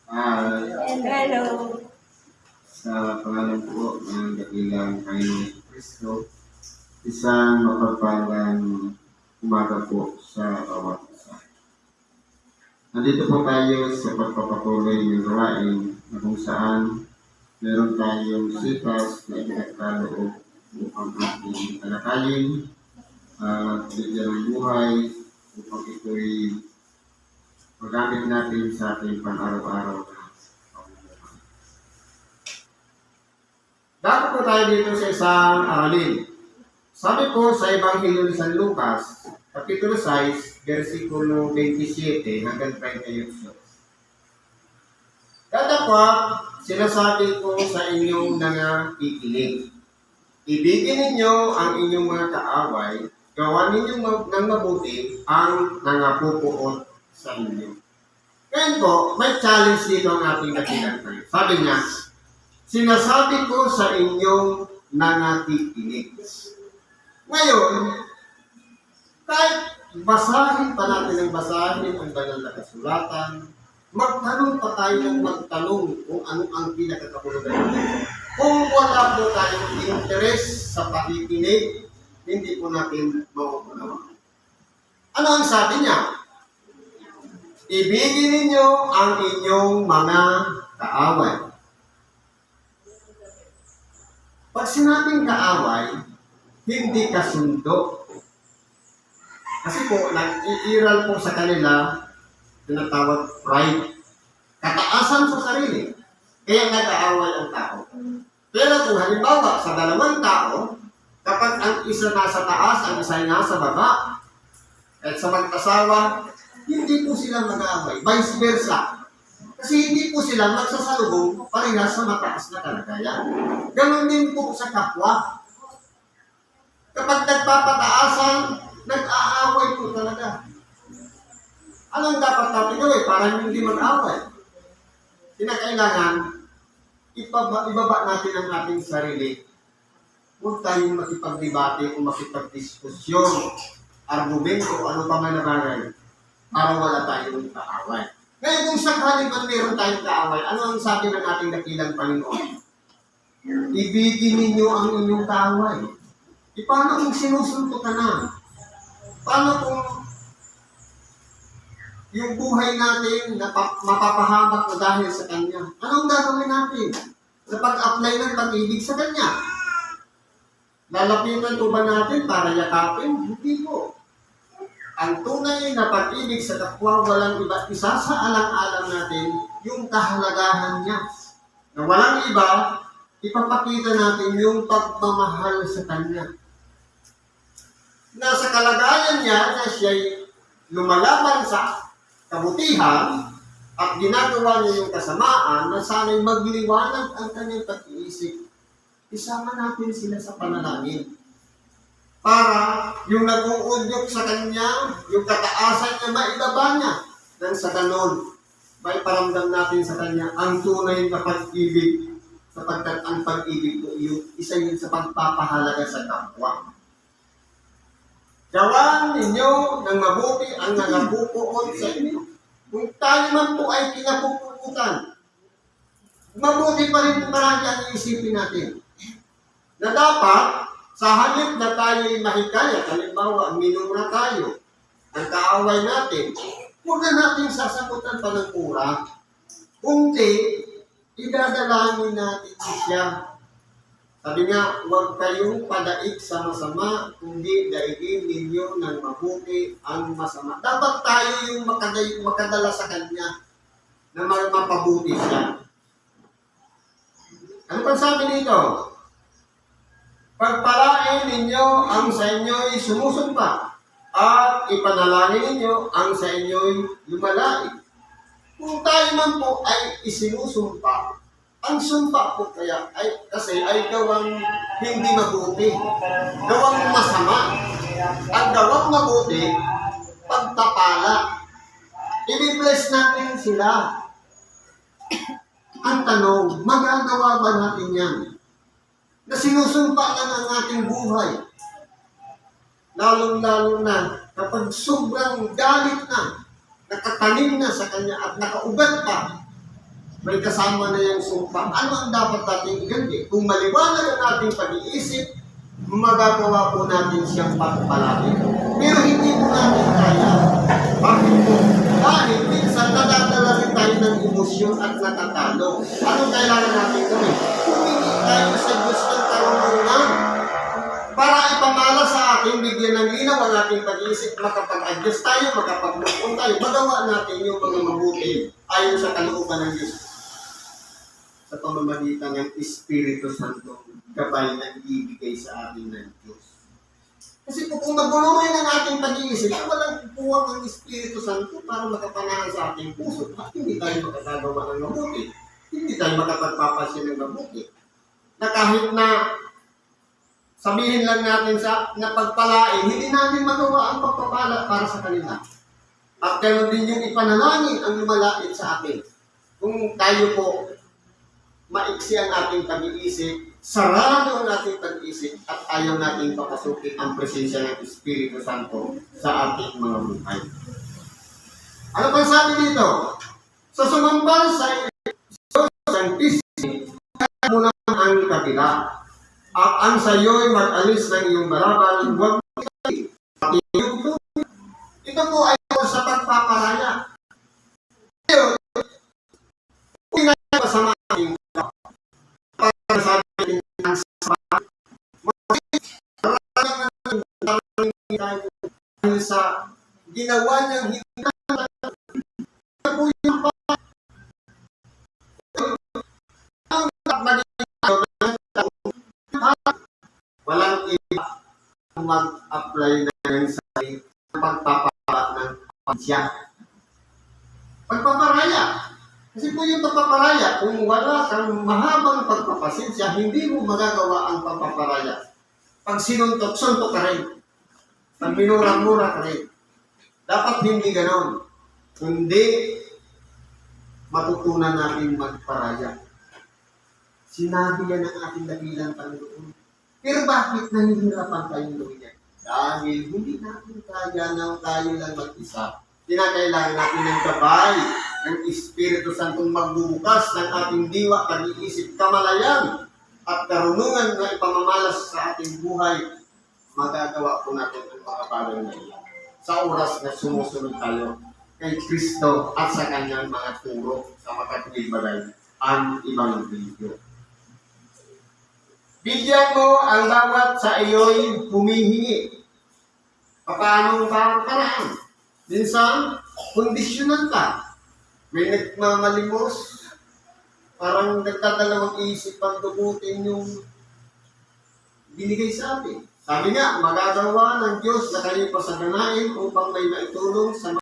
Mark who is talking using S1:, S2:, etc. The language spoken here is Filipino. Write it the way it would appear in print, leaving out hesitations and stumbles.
S1: Hello.
S2: Sa pangalan po ng dakilang Panginoon Kristo, isang mapagpalang umaga po sa bawat isa. Nandito po tayo sa pagpapatuloy ng gawain na kung saan meron tayong sikas na ipinagkaloob upang ating talakayin at bigyan ng buhay upang ito'y magamit natin sa ating pang-araw-araw na pamumuhay. Dapat po tayo dito sa isang aralin. Sabi po sa Ebanghelyo ni San Lucas, Kapitulo 6, versikulo 27 hanggang 38. Datapwat, sinasabi ko sa inyong nangakikinig. Ibigin ninyo ang inyong mga kaaway, gawan ninyo ng mabuti ang nangapupuot sa inyo. Ngayon po, may challenge dito ang ating dakilang. Sabi niya, sinasabi ko sa inyong nangakikinig. Ngayon, kahit basahin pa natin ang banal na kasulatan, magtanong pa tayo ng magtanong kung ano ang pinakakahulugan nito. Kung wala po tayong interes sa pakikinig, hindi po natin mauunawa. Ano ang sabi niya? Ibigin ninyo ang inyong mga kaaway. Pag sinabing kaaway, hindi kasundo. Kasi po, nag-iiral po sa kanila, tinatawag pride. Kataasan sa sarili. Kaya nag-aaway ang tao. Pero kung halimbawa sa dalawang tao, kapag ang isa nasa taas, ang isa nasa baba, at sa mag-asawa, hindi po sila mag-aaway. Vice versa. Kasi hindi po sila magsasalubong parehas sa mataas na kalagayan. Ganon din po sa kapwa. Kapag nagpapataasan, nag-aaway po talaga. Anong dapat natin gawin para hindi mag-aaway? Kinakailangan, ibaba natin ang ating sarili. Huwag tayong makipagdebate o makipagdiskusyon, argumento, ano pa man na bagay, para wala tayong kaaway. Ngayon, kung sakaling man meron tayong kaaway, ano ang sabi ng ating dakilang Panginoon? Ibigin ninyo ang inyong kaaway. Paano kung sinusunto ka na? Paano kung yung buhay natin mapapahamak na dahil sa Kanya? Anong gagawin natin sa pag-apply ng pag-ibig sa Kanya? Lalapitan ko ba natin para yakapin? Hindi po. Ang tunay na pag-ibig sa kapwa, walang iba, isa sa alang-alang natin, yung kahalagahan niya. Na walang iba, ipapakita natin yung pagmamahal sa Kanya. Nasa kalagayan niya na siya'y lumalaban sa kabutihan at ginagawa niya yung kasamaan na sana'y magliwanag ang kanyang pag-iisip. Isama natin sila sa panalangin. Para yung nag-uudyok sa kanya, yung kataasan niya, maibaba niya. Nang sa ganon, may paramdam natin sa kanya ang tunay na pag-ibig, sapagkat ang pag-ibig po yung isa yun sa pagpapahalaga sa kapwa. Gawan ninyo ng mabuti ang nangapupuot sa inyo. Kung tayo man po ay kinapuputan, mabuti pa rin marami ang iisipin natin. Na dapat, sa halip na tayo'y mahikayat, halimbawa, minura tayo, ang kaaway natin, huwag na natin sasagutan pa ng pura, kundi, idadalangin natin siya. Sabi nga, huwag kayong padaig sa masama, kundi daigin ninyo ng mabuti ang masama. Dapat tayo yung makadala sa Kanya na mapabuti siya. Ano pang sabi nito? Pagpalain ninyo ang sa inyo'y sumusumpa at ipanalangin ninyo ang sa inyo'y lumalaig. Kung tayo man po ay isinusumpa, ang sumpa po kaya ay kasi ay gawang hindi mabuti, gawang masama. Ang gawang mabuti, pagpapala. I-bless natin sila. Ang tanong, magagawa ba natin yan? Na sinusumpa lang ang ating buhay. Lalong-lalo na kapag sobrang galit na, nakatanim na sa kanya at nakaugat pa, may kasama na yung sumpa. Ano ang dapat natin iganti? Kung maliwanag ang ating pag-iisip, magagawa po natin siyang pagpalaki. Pero hindi po natin kaya. Bakit po? Dahil minsan nadadala rin tayo ng emosyon at natatalo. Anong kailangan natin gawin? Humingi tayo sa Diyos ng karunungan para ipamala sa atin, bigyan ng linaw ang ating pag-iisip, makapag-adjust tayo, makapag-move tayo, magawa natin yung mga mabuti ayon sa kalooban ng Diyos sa pamamagitan ng Espiritu Santo gabay na ibibigay sa atin ng Diyos. Kasi kung maguloy ng ating pag-iisip, walang kukuha ng Espiritu Santo para makapanahan sa ating puso at hindi tayo makagagawa ng mabuti. Hindi tayo makapagpapasya ng mabuti. Na kahit na sabihin lang natin sa napagpalain, hindi natin magawa ang pagpapala para sa kanila. At ganoon din yung ipanalangin ang lumalait sa atin. Kung tayo po maiksi ang ating pag-iisip, sarado ang ating pag-iisip, at ayaw natin papasukin ang presensya ng Espiritu Santo sa ating mga buhay. Ano pang sabi dito? Sa sumambal sa Diyos ang pisngi, kaya mo naman ang kabila. At ang sayo'y mag-alis ng iyong barabal, huwag mo ito po ay sa pagpaparaya. Ngayon, kung na masama ating para sa ating dahil sa ginawa niyang hindi walang iba mag-apply na ng sarili ng pagpapala ng pansya. Pagpaparaya. Kasi po yung pagpaparaya, kung wala kang mahabang pagpapasensya, hindi mo magagawa ang pagpaparaya. Pag sinuntok-suntok ka rin. Pag minurang-mura ka rin. Dapat hindi ganon. Kundi matutunan natin magparaya. Sinabi yan ng ating dakilang Panginoon. Pero bakit nahihirapan tayong gawin yan? Dahil hindi natin kaya na tayo lang mag-isa. Kinakailangan natin ng gabay ng Espiritu Santong magbubukas ng ating diwa, pag-iisip, kamalayan at karunungan na ipamamalas sa ating buhay. Magagawa po natin ang mga bagay na iyan sa oras na sumusunod tayo kay Kristo at sa kanyang mga turo sa makatuwid bagay ang ibang video. Bigyan mo ang bawat sa iyo'y humihingi. Paano ba ang paraan? Minsan, kondisyonan ka. May nagmamalimos, parang nagdadalawang isip pang dugutin yung binigay sa atin. Sabi nga, magagawa ng Diyos na kayo pasaganain upang may maitulong sa